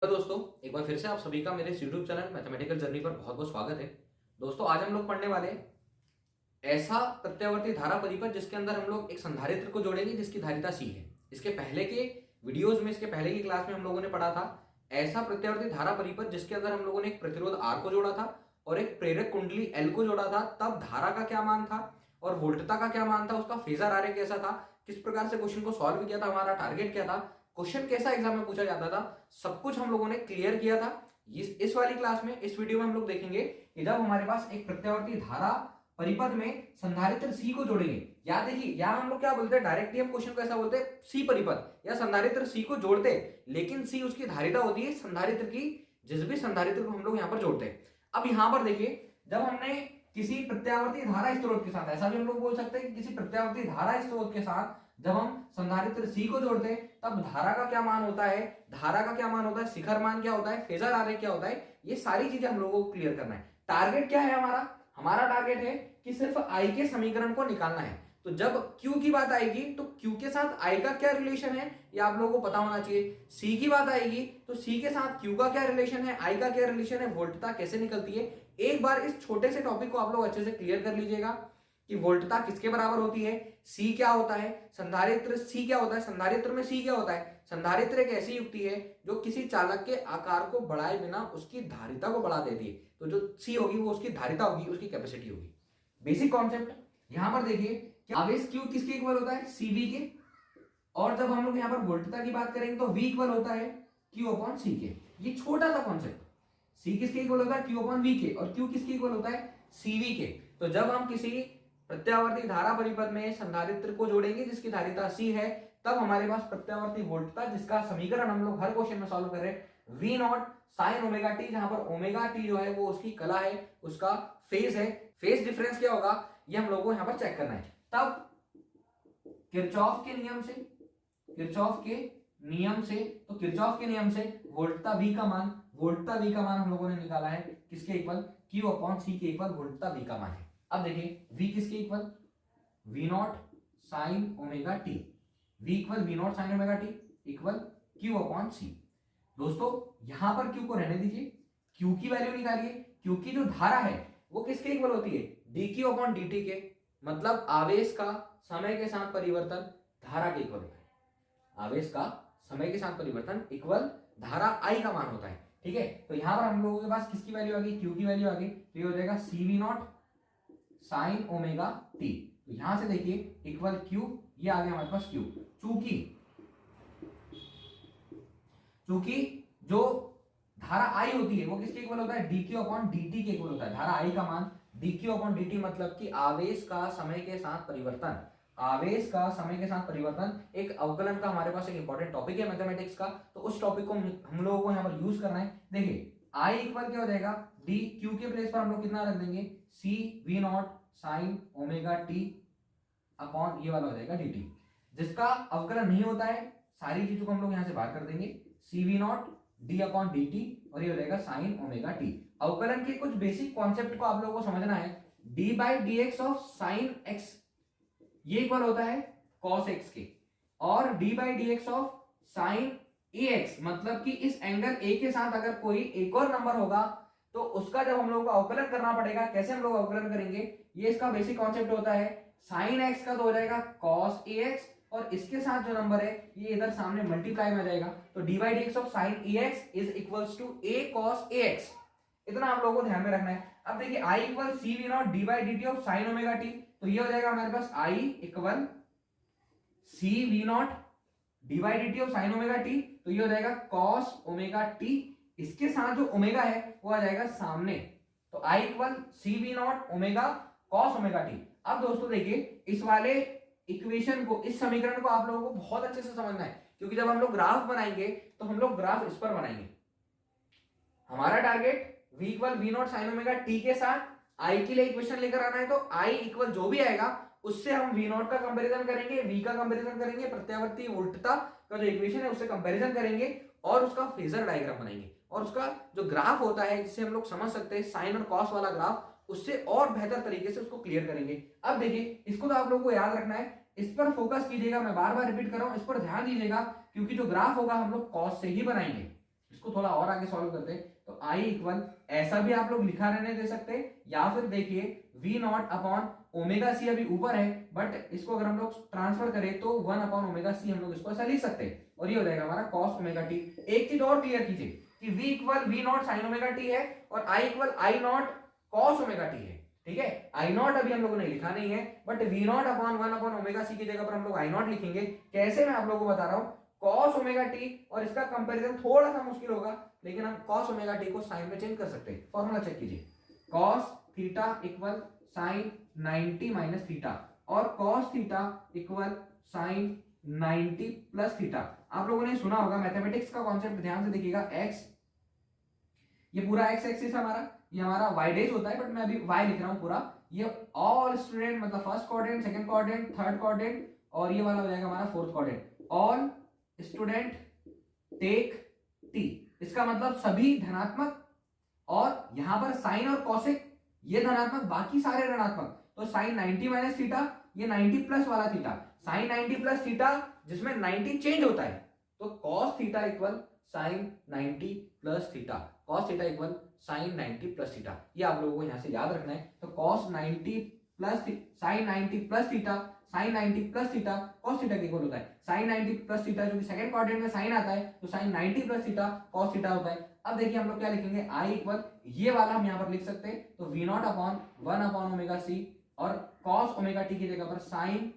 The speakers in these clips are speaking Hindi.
तो दोस्तों, एक बार फिर से आप सभी का मेरे यूट्यूब चैनल मैथमेटिकल जर्नी पर बहुत बहुत स्वागत है। दोस्तों, आज हम लोग पढ़ने वाले हैं ऐसा प्रत्यावर्ती धारा परिपथ जिसके अंदर हम लोग एक संधारित्र को जोड़ेंगे जिसकी धारिता सी है। इसके पहले के वीडियोस में, इसके पहले की क्लास में हम लोगों ने पढ़ा था ऐसा प्रत्यावर्ती धारा परिपथ जिसके अंदर हम लोगों ने एक प्रतिरोध R को जोड़ा था और एक प्रेरक कुंडली L को जोड़ा था। तब धारा का क्या मान था और वोल्टता का क्या मान था, उसका फेजर आरेख कैसा था, किस प्रकार से क्वेश्चन को सॉल्व किया था, हमारा टारगेट क्या था, क्वेश्चन कैसा एग्जाम में पूछा जाता था, सब कुछ हम लोगों ने क्लियर किया था। इस वाली क्लास में, इस वीडियो में हम लोग देखेंगे कि जब हमारे पास एक प्रत्यावर्ती धारा परिपथ में संधारित्र सी को जोड़ेंगे, या देखिए यहां हम लोग क्या बोलते हैं, डायरेक्टली हम क्वेश्चन को ऐसा बोलते हैं सी परिपथ या संधारित्र सी को जोड़ते हैं, लेकिन सी उसकी धारिता होती है संधारित्र की, जिस भी संधारित्र को हम लोग यहां पर जोड़ते हैं। अब यहां पर देखिए, जब हमने किसी प्रत्यावर्ती धारा स्रोत के साथ, ऐसा भी हम लोग बोल सकते हैं कि किसी प्रत्यावर्ती धारा स्रोत के साथ जब हम संधारित्र सी को जोड़ते हैं तब धारा का क्या मान होता है, धारा का क्या मान होता है, शिखर मान क्या होता है, फेजर आरेख क्या होता है, ये सारी चीजें हम लोगों को क्लियर करना है। टारगेट क्या है हमारा, हमारा टारगेट है कि सिर्फ आई के समीकरण को निकालना है। तो जब क्यू की बात आएगी तो क्यू के साथ आई का क्या रिलेशन है ये आप लोगों को पता होना चाहिए। सी की बात आएगी तो सी के साथ क्यू का क्या रिलेशन है, आई का क्या रिलेशन है, वोल्टता कैसे निकलती है। एक बार इस छोटे से टॉपिक को आप लोग अच्छे से क्लियर कर लीजिएगा कि वोल्टता किसके बराबर होती है, सी क्या होता है, संधारित्र सी क्या होता है, संधारित्र में सी क्या होता है। संधारित्र एक ऐसी युक्ति है जो किसी चालक के आकार को बढ़ाए बिना उसकी धारिता को बढ़ा देती है। तो जो सी होगी वो उसकी धारिता होगी, उसकी कैपेसिटी होगी। बेसिक कॉन्सेप्ट यहां पर देखिए कि आवेश क्यू किसके इक्वल होता है, सीवी के, और जब हम लोग यहां पर वोल्टता की बात करेंगे तो वी इक्वल होता है क्यू अपॉन सी के। ये छोटा सा कॉन्सेप्ट, सी किसके इक्वल होता है, क्यू अपॉन वी के, और क्यू किसके इक्वल होता है, सीवी के। तो जब हम किसी प्रत्यावर्ती धारा परिपथ में संधारित्र को जोड़ेंगे जिसकी धारिता सी है, तब हमारे पास प्रत्यावर्ती वोल्टता, जिसका समीकरण हम लोग हर क्वेश्चन में सॉल्व कर रहे हैं, we not sine omega T, जहां पर ओमेगा टी जो है वो उसकी कला है, उसका फेज है। फेज डिफरेंस क्या होगा ये हम लोगों को यहां पर चेक करना है। तब किरचॉफ के नियम से, किरचॉफ के नियम से, तो किरचॉफ के नियम से वोल्टता वी का मान, वोल्टता वी का मान हम लोगों ने निकाला है किसके इक्वल, क्यू अपॉन सी के इक्वल वोल्टता वी का मान है। अब देखिए v किसके equal, V not sine omega T, v equal V not sine omega T equal Q upon C. दोस्तों यहां पर क्यू को रहने दीजिए, क्यू की वैल्यू निकालिए। क्यू की जो धारा है वो किसके इक्वल होती है, D Q upon D T के, मतलब आवेश का समय के साथ परिवर्तन धारा के इक्वल होता है। आवेश का समय के साथ परिवर्तन इक्वल धारा आई का मान होता है। ठीक है, तो यहां पर हम लोगों के पास किसकी वैल्यू आ गई, क्यू की वैल्यू आ गई, तो ये हो जाएगा C V not sine omega T. तो यहां से देखिए इक्वल क्यू, ये आ गया हमारे पास क्यू। चूंकि चूंकि जो धारा आई होती है वो किसके इक्वल होता है, D Q upon D T के इक्वल होता है। धारा आई का मान D Q upon D T, मतलब कि आवेश का समय के साथ परिवर्तन, आवेश का समय के साथ परिवर्तन एक अवकलन का हमारे पास एक इंपॉर्टेंट टॉपिक है मैथमेटिक्स का। तो उस टॉपिक को हम लोगों को यहाँ पर यूज करना है। देखिए आई इक्वल क्या हो जाएगा, डी क्यू के प्लेस पर हम लोग कितना रख देंगे, C V not sine omega T upon ये वाला हो जाएगा डी टी, जिसका अवकलन नहीं होता है, सारी चीजों को हम लोग यहां से बाहर कर देंगे, C V not D upon D T, और ये हो जाएगा साइन ओमेगा टी। अवकलन के कुछ बेसिक कॉन्सेप्ट को आप लोगों को समझना है। D by d x of sine x ये इक्वल होता है कॉस एक्स के, और D by d x of sine a x, मतलब कि इस एंगल ए के साथ अगर कोई एक और नंबर होगा तो उसका जब हम लोग को अवकलन करना पड़ेगा, कैसे हम लोग अवकलन करेंगे, ये इसका बेसिक कॉन्सेप्ट होता है। साइन एक्स का तो हो जाएगा कॉस ए एक्स, और इसके साथ जो नंबर है ये इधर सामने मल्टीप्लाई में आ जाएगा, तो d by d x of sine a x is equals to a cos a x. इतना आप लोगों को ध्यान में रखना है। अब देखिए I equal C V not D by D T of sine omega T, तो ये हो जाएगा हमारे पास I equal C V not D by D T of sine omega T, तो ये हो जाएगा कॉस ओमेगा टी, इसके साथ जो ओमेगा है वो आ जाएगा सामने, तो I equal C V naught omega cos omega T. अब दोस्तों देखिए इस वाले इक्वेशन को, इस समीकरण को आप लोगों को बहुत अच्छे से समझना है, क्योंकि जब हम लोग ग्राफ बनाएंगे तो हम लोग ग्राफ इस पर बनाएंगे। हमारा target v equal V not sine omega T के साथ i के लिए इक्वेशन लेकर आना है, तो i इक्वल जो भी आएगा उससे हम v नॉट का कंपैरिजन करेंगे, v का कंपैरिजन करेंगे, प्रत्यावर्ती वोल्टता का जो इक्वेशन है उससे कंपैरिजन करेंगे और उसका फेजर डायग्राम बनाएंगे, और उसका जो ग्राफ होता है जिससे हम लोग समझ सकते हैं साइन और कॉस वाला ग्राफ, उससे और बेहतर तरीके से उसको क्लियर करेंगे। अब देखिए इसको तो आप लोगों को याद रखना है, इस पर फोकस कीजिएगा, मैं बार बार रिपीट कर रहा हूं, इस पर ध्यान दीजिएगा, क्योंकि जो ग्राफ होगा हम लोग कॉस से ही बनाएंगे। इसको थोड़ा और आगे सॉल्व करते हैं तो आई इक्वल ऐसा भी आप लोग लिखा रहने दे सकते हैं, या फिर देखिए V naught upon omega C अभी ऊपर है, बट इसको अगर हम लोग ट्रांसफर करें तो 1 अपॉन ओमेगा सी हम लोग इसको ऐसा लिख सकते हैं, और ये हो जाएगा हमारा कॉस ओमेगा टी। एक चीज और क्लियर कीजिए कि v equal V not sine omega T है और i equal I naught cos omega T है। ठीक है, आई नॉट अभी हम लोगों ने लिखा नहीं है, but V naught upon 1 upon omega C की जगह पर हम लोग आई नॉट लिखेंगे। कैसे, मैं आप लोगों को बता रहा हूं, कॉस ओमेगा टी, और इसका कंपैरिजन थोड़ा सा मुश्किल होगा, लेकिन हम कॉस ओमेगा टी को साइन में चेंज कर सकते हैं। फॉर्मूला चेक कीजिए, cos theta equal sine 90 minus theta, और cos theta equal sine 90 plus theta. आप लोगों ने सुना होगा मैथमेटिक्स का कॉन्सेप्ट, ध्यान से देखिएगा, एक्स, ये पूरा एक्स एक्सिस हमारा, ये हमारा वाई डेज होता है, बट मैं अभी वाई लिख रहा हूं पूरा। ये ऑल स्टूडेंट मतलब first quadrant, second quadrant, third quadrant, और ये वाला हो जाएगा हमारा fourth quadrant. All student take T, इसका मतलब सभी धनात्मक, और यहां पर साइन और कॉसेक ये धनात्मक, बाकी सारे ऋणात्मक। तो साइन 90 माइनस थीटा, ये 90 प्लस वाला थीटा, साइन 90 प्लस थीटा जिसमें 90 चेंज होता है, तो cos theta equal sine 90 plus theta, cos theta equal sine 90 plus theta. ये आप लोगों को यहां से याद रखना है। तो cos 90 plus sine 90 plus theta, sine 90 plus theta cos theta के इक्वल होता है। साइन 90 प्लस थीटा जो कि सेकंड क्वाड्रेंट में साइन आता है, तो sine 90 plus theta cos theta होता है। अब देखिए हम लोग क्या लिखेंगे, आई इक्वल ये वाला हम यहाँ पर लिख सकते हैं, तो V naught upon 1 upon omega C, और कॉस ओमेगा टी की जगह पर साइन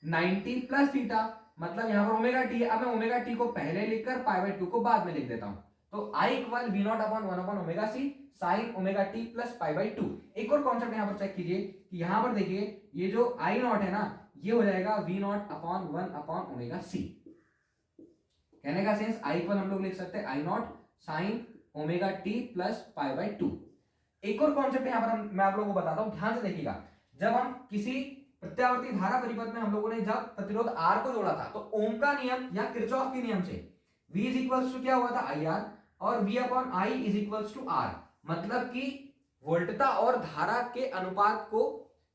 90 प्लस थीटा, मतलब यहाँ पर ओमेगा टी है। अब मैं ओमेगा टी को पहले लिखकर पाई बाय 2 को बाद में लिख देता हूं, तो I equal V naught upon 1 upon omega C sine omega T plus pi by 2। एक और कॉन्सेप्ट यहाँ पर चेक कीजिए कि यहाँ पर देखिए ये जो आई नॉट है ना, ये हो जाएगा V naught upon 1 upon omega C. कहने का सेंस आई इक्वल हम लोग लिख सकते हैं I naught sine omega T plus pi by 2। एक और कॉन्सेप्ट यहाँ पर मैं आप लोगों को बताता हूं, ध्यान से देखिएगा। जब हम किसी प्रत्यावर्ती धारा परिपथ में हम लोगों ने जब प्रतिरोध R को जोड़ा था, तो ओम का नियम या किरचॉफ के नियम से V इज इक्वल्स टू क्या हुआ था, आई आर, और V upon I is equals to R, मतलब कि वोल्टता और धारा के अनुपात को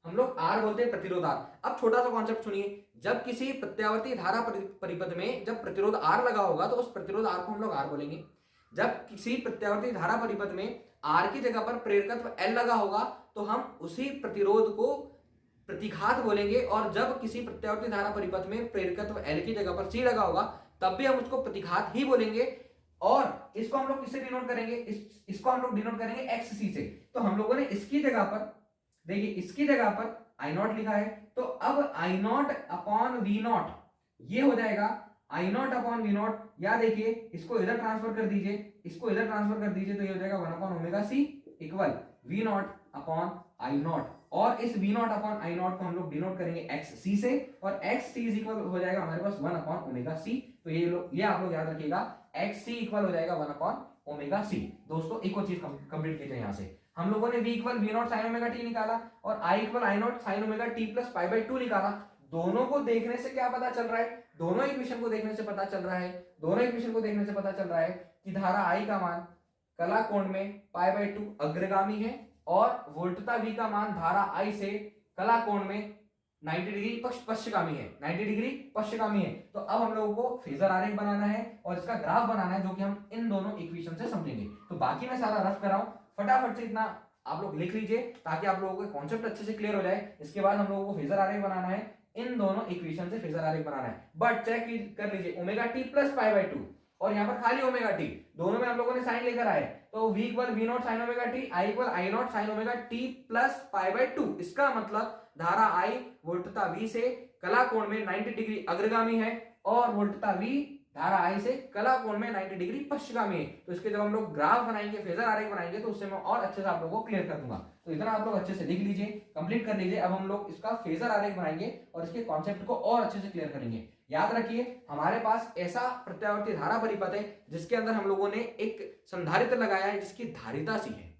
हम लोग R बोलते हैं, प्रतिरोध R। अब छोटा सा कॉन्सेप्ट सुनिए, जब किसी प्रत्यावर्ती धारा परिपथ में जब प्रतिरोध R लगा होगा, तो उस प्रतिरोध R को हम लोग R बोलेंगे। जब किसी प्रत्यावर्ती धारा परिपथ में R की जगह पर प्रेरकत्व L लगा होगा, तो हम उसी प्रतिरोध को प्रतिघात बोलेंगे, और जब किसी प्रत्यावर्ती धारा परिपथ में प्रेरकत्व L की जगह पर C लगा होगा, तब भी हम उसको प्रतिघात ही बोलेंगे। और इसको हम लोग किससे डिनोट करेंगे, इसको हम लोग डिनोट करेंगे XC से। तो हम लोगों ने इसकी जगह पर देखिए, इसकी जगह पर आई नॉट लिखा है, तो अब आई नॉट अपॉन वी नॉट ये हो जाएगा आई नॉट अपॉन वी नॉट, या देखिए इसको इधर ट्रांसफर कर दीजिए, इसको इधर ट्रांसफर कर दीजिए, तो ये हो जाएगा 1 upon omega C equal V naught upon I naught, और इस V naught upon I naught को हम लोग डिनोट करेंगे एक्स सी से, और एक्स सी इज इक्वल हो जाएगा हमारे पास 1 अपॉन ओमेगा सी। तो ये आप लोग याद रखिएगा, एक्स सी इक्वल हो जाएगा 1 अपॉन ओमेगा सी। दोस्तों एक और चीज कंप्लीट कीजिए, यहाँ से हम लोगों ने v equal V not sine omega T निकाला, और i equal I naught sine omega T plus pi by 2 निकाला। दोनों को देखने से क्या पता चल रहा है, दोनों इक्वेशन को देखने से पता चल रहा है, दोनों इक्वेशन को देखने से पता चल रहा है कि धारा I का मान कला कोण में पाई बाय 2 अग्रगामी है, और वोल्टता V का मान धारा I से कला कोण में 90 डिग्री पश्चिगामी है, 90 डिग्री पश्चिगामी है। तो अब हम लोगों को फेजर आरेख बनाना है और इसका ग्राफ बनाना है, जो कि हम इन दोनों इक्वेशन से समझेंगे। तो बाकी मैं सारा रफ कराऊं, फटाफट से इतना आप लोग लिख लीजिए ताकि आप लोगों को कॉन्सेप्ट अच्छे से क्लियर हो जाए। इसके बाद हम लोगों को फेजर आरेख बनाना है, इन दोनों इक्वेशन से फेजर आरेख बनाना है। बट चेक कर लीजिए, omega T plus pi by 2 और यहाँ पर खाली ओमेगा टी, दोनों में आप लोगों ने साइन लेकर आए, तो v equal V not sine omega T, I equal I naught sine omega T plus pi by 2। इसका मतलब धारा I वोल्टता V से कला कोण में 90 डिग्री अग्रगामी है, और वोल्टता V धारा I से कला कोण में 90 डिग्री पश्चिगामी है। तो इसके जब हम लोग ग्राफ बनाएंगे, फेजर आरेख बनाएंगे, तो उससे मैं और अच्छे से आप लोगों को क्लियर कर दूंगा। तो इतना आप लोग अच्छे से लिख लीजिए, कंप्लीट कर लीजिए। अब हम लोग इसका फेजर आरेख बनाएंगे और इसके कॉन्सेप्ट को और अच्छे से क्लियर करेंगे। याद रखिए, हमारे पास ऐसा प्रत्यावर्ती धारा परिपथ है जिसके अंदर हम लोगों ने एक संधारित्र लगाया है जिसकी धारिता सी है,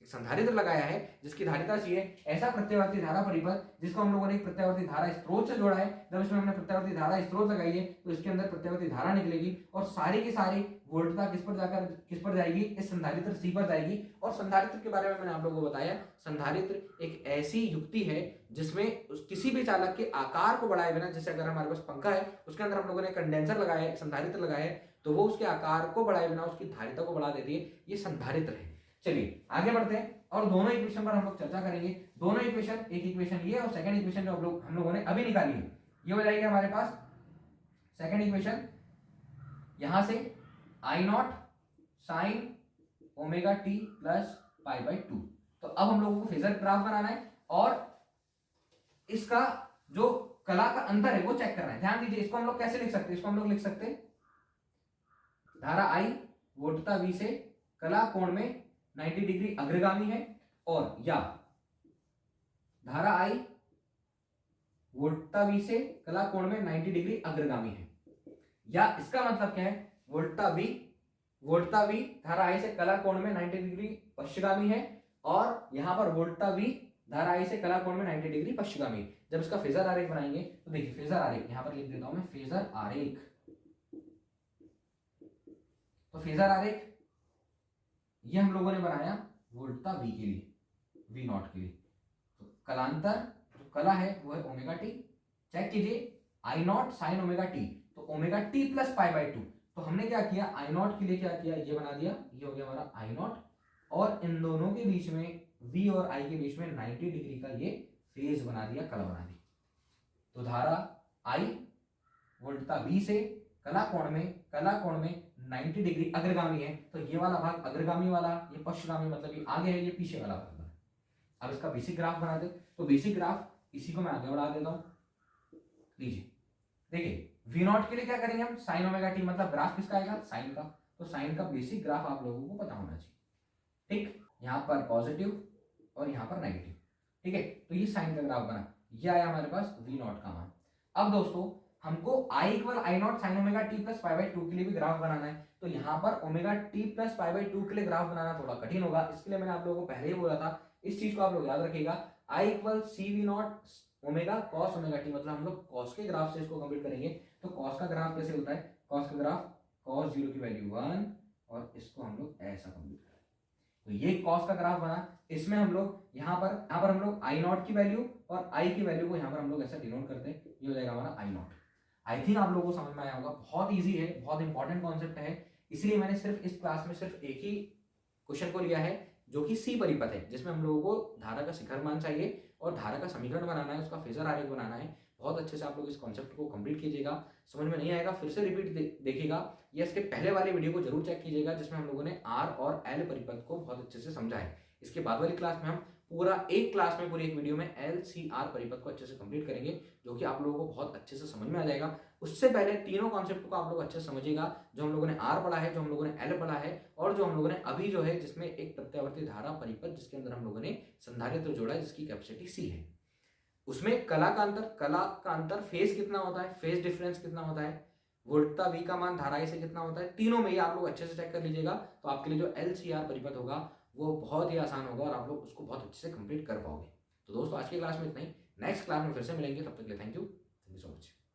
संधारित्र लगाया है जिसकी धारिता सी है। ऐसा प्रत्यावर्ती धारा परिपथ जिसको हम लोगों ने एक प्रत्यावर्ती धारा स्रोत से जोड़ा है, जब इसमें हमने प्रत्यावर्ती धारा स्रोत लगाई है तो इसके अंदर प्रत्यावर्ती धारा निकलेगी, और सारी की सारी वोल्टता किस पर जाएगी, इस संधारित्र सी पर जाएगी। और संधारित्र के बारे में मैंने आप लोगों को बताया, संधारित्र एक ऐसी युक्ति है जिसमें किसी भी चालक के आकार को बढ़ाए बिना, जैसे अगर हमारे पास पंखा है उसके अंदर हम लोगों ने कंडेंसर लगाया है, संधारित्र लगाया है, तो वो उसके आकार को बढ़ाए बिना उसकी धारिता को बढ़ा देती है, ये संधारित्र है। चलिए आगे बढ़ते हैं और दोनों इक्वेशन पर हम लोग चर्चा करेंगे। दोनों इक्वेशन, एक इक्वेशन ये और सेकंड इक्वेशन जो हम लोगों ने अभी निकाली है, ये हो जाएगी हमारे पास सेकंड इक्वेशन। यहां से I naught sine omega T plus pi by 2। तो अब हम लोगों को फेजर ग्राफ बनाना है और इसका जो कला का अंतर है वो चेक करना है। ध्यान दीजिए, इसको हम लोग कैसे लिख सकते हैं, इसको हम लोग लिख सकते हैं धारा आई वोल्टता V से कला कोण में 90 डिग्री अग्रगामी है, और या धारा आई वोल्टता V से कला कोण में 90 डिग्री अग्रगामी है। या इसका मतलब क्या है, वोल्टता V धारा आई से कला कोण में 90 डिग्री पश्चिगामी है, और यहां पर वोल्टता V धारा आई से कला कोण में 90 डिग्री पश्चिगामी। जब इसका फेजर आरेख बनाएंगे तो देखिए फेजर आरेख यहां पर लिख देता हूं मैं, फेजर आरेख। तो फेजर आरेख ये हम लोगों ने बनाया वोल्टता V के लिए, V नॉट के लिए। तो कलांतर जो कला है वो है ओमेगा टी। चेक कीजिए आई नॉट साइन ओमेगा टी, तो omega T plus pi by 2। तो हमने क्या किया, आई नॉट के लिए क्या किया, ये बना दिया, ये हो गया हमारा आई नॉट, और इन दोनों के बीच में V और I के बीच में 90 डिग्री का ये फेज बना दिया, कला बना दी। तो धारा I वोल्टता V से कला कोण में 90 डिग्री अग्रगामी है, तो ये वाला भाग अग्रगामी वाला, ये पश्चिगामी मतलब ये आगे है, ये पीछे वाला भाग है। अब इसका बेसिक ग्राफ बना दे। तो बेसिक ग्राफ इसी को मैं आगे बढ़ा देता हूं, लीजिए देखिए V नॉट के लिए क्या करेंगे हम, साइन ओमेगा टी, मतलब ग्राफ किसका आएगा, साइन का। तो साइन का बेसिक ग्राफ आप लोगों को पता होना चाहिए, ठीक। यहाँ पर पॉजिटिव और यहाँ पर नेगेटिव, ठीक है। तो ये साइन का ग्राफ बना, ये आया हमारे पास V नॉट का मान। अब दोस्तों हमको I equal I naught sine omega T plus pi by 2 के लिए भी ग्राफ बनाना है। तो यहाँ पर omega T plus pi by 2 के लिए ग्राफ बनाना थोड़ा कठिन होगा, इसके लिए मैंने आप लोगों को पहले ही बोला था, इस चीज को आप लोग याद रखिएगा। I equal C V naught omega cos omega T, मतलब हम लोग कॉस के ग्राफ से इसको कंप्लीट करेंगे। तो कॉस का ग्राफ कैसे होता है, कॉस का ग्राफ कॉस 0 की वैल्यू 1, और इसको हम लोग ऐसा कंप्लीट करेंगे। तो ये कॉस का ग्राफ बना, इसमें हम लोग यहाँ पर हम लोग आई नॉट की वैल्यू और आई की वैल्यू को यहाँ पर हम लोग ऐसा डिनोट करते हैं, ये हो जाएगा हमारा आई नॉट। आई थिंक आप लोगों को समझ में आया होगा, बहुत इजी है, बहुत इंपॉर्टेंट कॉन्सेप्ट है, इसलिए मैंने सिर्फ इस क्लास में सिर्फ एक ही क्वेश्चन को लिया है जो कि सी परिपथ है, जिसमें हम लोगों को धारा का शिखर मान चाहिए और धारा का समीकरण बनाना है, उसका फेजर आरेख बनाना है। बहुत अच्छे से आप लोग इस कॉन्सेप्ट को कंप्लीट कीजिएगा। समझ में नहीं आएगा फिर से रिपीट देखिएगा, या इसके पहले वाले वीडियो को जरूर चेक कीजिएगा, जिसमें हम लोगों ने आर और एल परिपथ को बहुत अच्छे से समझा है। इसके बाद वाली क्लास में हम पूरा एक क्लास में, पूरी एक वीडियो में एल सी आर परिपथ को अच्छे से कंप्लीट करेंगे, जो कि आप लोगों को बहुत अच्छे से समझ में आ जाएगा। उससे पहले तीनों कॉन्सेप्ट को आप लोग अच्छे से समझिएगा, जो हम लोगों ने आर पढ़ा है, जो हम लोगों ने एल पढ़ा है, और जो हम लोगों ने अभी जो है जिसमें एक प्रत्यावर्ती धारा परिपथ जिसके अंदर हम लोगों ने संधारित्र जोड़ा है, जिसकी कैपेसिटी सी है। उसमें कला का अंतर फेज कितना होता है, फेज डिफरेंस कितना होता है, वोल्टता V का मान धारा से कितना होता है, तीनों में ये आप लोग अच्छे से चेक कर लीजिएगा। तो आपके लिए जो LCR परिपथ होगा वो बहुत ही आसान होगा और आप लोग उसको बहुत अच्छे से कंप्लीट कर पाओगे। तो दोस्तों आज की क्लास में इतना ही, नेक्स्ट क्लास में फिर से मिलेंगे, तब तक के लिए थैंक यू सो मच।